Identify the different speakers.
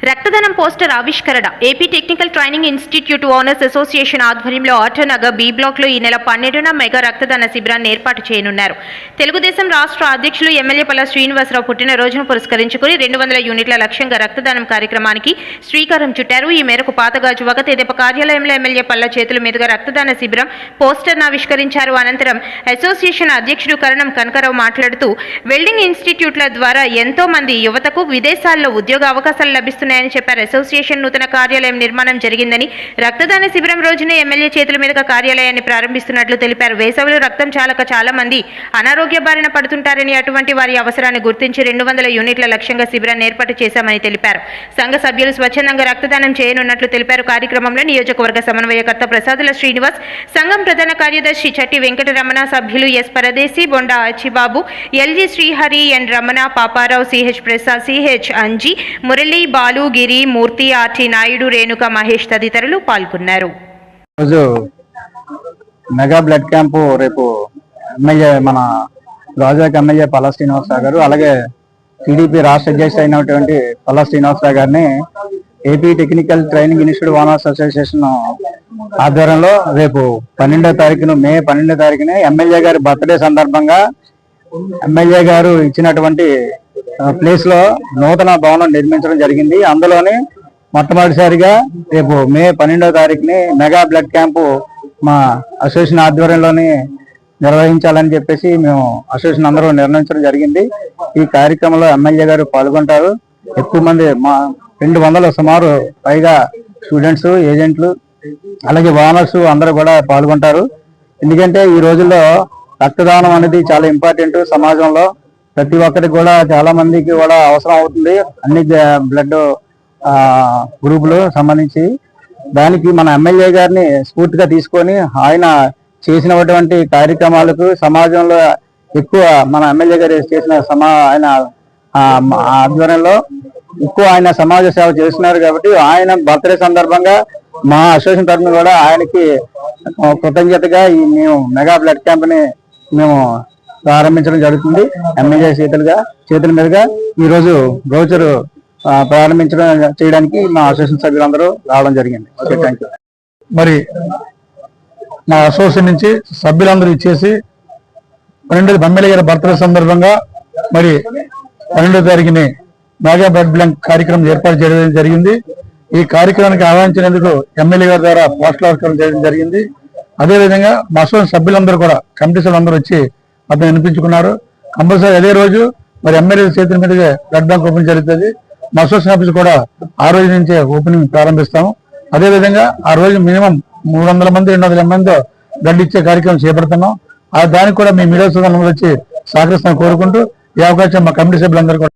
Speaker 1: రక్తదానం పోస్టర్ ఆవిష్కరణ AP technical training institute owners association ఆధ్వర్యంలో ఆటోనగర్ బి బ్లాక్ లో ఈ నెల 12న మెగా రక్తదాన శిబిరాన్ని ఏర్పాటు చేయనున్నారు. తెలుగుదేశం రాష్ట్ర అధ్యక్షులు ఎమ్మెల్యే పల్లా శ్రీనివాసరావు పుట్టినరోజును పురస్కరించుకుని 200 యూనిట్ల లక్ష్యంగా రక్తదానం కార్యక్రమానికి శ్రీకారం చుట్టారు. ఈ మేరకు పాతగాజు వగతేదెప కార్యాలయంలో ఎమ్మెల్యే పల్లా చేతుల మీదుగా రక్తదాన శిబిరం పోస్టర్ను ఆవిష్కరించారు. అనంతరం అసోసియేషన్ అధ్యక్షుడు కరణం కనకరావు మాట్లాడుతూ వెల్డింగ్ ఇన్స్టిట్యూట్ల ద్వారా ఎంతో మంది యువతకు విదేశాల్లో ఉద్యోగ అవకాశాలు లభిస్తున్నాయని చెప్పారు. అసోసియేషన్ నూతన కార్యాలయం నిర్మాణం జరిగిందని, రక్తదాన శిబిరం రోజునే ఎమ్మెల్యే చేతుల మీదుగా కార్యాలయాన్ని ప్రారంభిస్తున్నట్లు తెలిపారు. వేసవిలో రక్తం చాలక చాలా మంది అనారోగ్య బారిన పడుతుంటారని, అటువంటి వారి అవసరాన్ని గుర్తించి 200 యూనిట్ల లక్ష్యంగా శిబిరాన్ని ఏర్పాటు చేశామని తెలిపారు. సంఘ సభ్యులు స్వచ్ఛందంగా రక్తదానం చేయనున్నట్లు తెలిపారు. కార్యక్రమంలో నియోజకవర్గ సమన్వయకర్త ప్రసాదుల శ్రీనివాస్, సంఘం ప్రధాన కార్యదర్శి చట్టి వెంకటరమణ, సభ్యులు ఎస్ పరదేశి, బొండా అచ్చిబాబు, ఎల్జీ శ్రీహరి, ఎన్ రమణ, పాపారావు, సిహెచ్ ప్రసాద్, సిహెచ్ అంజీ, మురళి, బాలు, గిరి, మూర్తి, ఆర్టి నాయుడు, రేణుక, మహేష్ తదితరులు పాల్గొన్నారు.
Speaker 2: రోజు మెగా బ్లడ్ క్యాంపు రేపు ఎమ్మెల్యే మన గాజువాక ఎమ్మెల్యే పల్లా శ్రీనివాసరావు గారు, అలాగే టీడీపీ రాష్ట్ర అధ్యక్షుడు అయినటువంటి పల్లా శ్రీనివాసరావు గారిని AP technical training institute owners association ఆధ్వర్యంలో రేపు 12వ తారీఖున మే 12వ తారీఖున ఎమ్మెల్యే గారి బర్త్డే సందర్భంగా ఎమ్మెల్యే గారు ఇచ్చినటువంటి ప్లేస్ లో నూతన భవనం నిర్మించడం జరిగింది. అందులోనే మొట్టమొదటిసారిగా రేపు మే 12వ తారీఖుని మెగా బ్లడ్ క్యాంపు మా అసోసియేషన్ ఆధ్వర్యంలోనే నిర్వహించాలని చెప్పేసి మేము అసోసియేషన్ అందరూ నిర్ణయించడం జరిగింది. ఈ కార్యక్రమంలో ఎమ్మెల్యే గారు పాల్గొంటారు. ఎక్కువ మంది మా 200 సుమారు పైగా స్టూడెంట్స్, ఏజెంట్లు, అలాగే ఓనర్స్ అందరూ కూడా పాల్గొంటారు. ఎందుకంటే ఈ రోజుల్లో రక్తదానం అనేది చాలా ఇంపార్టెంట్. సమాజంలో ప్రతి ఒక్కరికి కూడా చాలా మందికి కూడా అవసరం అవుతుంది, అన్ని బ్లడ్ గ్రూపులు సంబంధించి. దానికి మన ఎమ్మెల్యే గారిని స్ఫూర్తిగా తీసుకొని ఆయన చేసినటువంటి కార్యక్రమాలకు సమాజంలో ఎక్కువ మన ఎమ్మెల్యే గారు చేసిన ఆయన ఆధ్వర్యంలో ఎక్కువ ఆయన సమాజ సేవ చేస్తున్నారు. కాబట్టి ఆయన బర్త్డే సందర్భంగా మా అసోసియేషన్ తరఫున కూడా ఆయనకి కృతజ్ఞతగా ఈ మేము మెగా బ్లడ్ క్యాంప్ ని మేము ప్రారంభించడం జరుగుతుంది. ఎమ్మెల్యే చేతుల మీదుగా ఈ రోజు బ్రౌచర్ ప్రారంభించడం చేయడానికి మా అసోసియేషన్ సభ్యులందరూ రావడం జరిగింది. Okay, thank you.
Speaker 3: మరి మా అసోసియేషన్ నుంచి సభ్యులందరూ ఇచ్చేసి 12 ఎమ్మెల్యే గారి బర్త్డే సందర్భంగా మరి 12వ తారీఖుని మెగా బ్లడ్ బ్యాంక్ కార్యక్రమం ఏర్పాటు చేయడం జరిగింది. ఈ కార్యక్రమానికి ఆహ్వానించినందుకు ఎమ్మెల్యే గారి ద్వారా పోస్టల్ ఆవిష్కరణ చేయడం జరిగింది. అదేవిధంగా మా అసోసియేషన్ సభ్యులందరూ కూడా కమిటీ సభ్యులందరూ వచ్చి అతను వినిపించుకున్నారు. కంపల్సరీ అదే రోజు మరి ఎమ్మెల్యే చేతుల మీదుగా బ్లడ్ బ్యాంక్ ఓపెన్ జరుగుతుంది. మా అసోసియేషన్ ఆఫీస్ కూడా ఆ రోజు నుంచే ఓపెనింగ్ ప్రారంభిస్తాము. అదేవిధంగా ఆ రోజు మినిమం 300 మంది 200 మందితో బ్లడ్ ఇచ్చే కార్యక్రమం చేపడుతున్నాం. దానికి కూడా మీ మీడియా సోదరులందరూ వచ్చి సహకరిస్తామని కోరుకుంటూ ఈ అవకాశం మా కమిటీ సభ్యులందరూ కూడా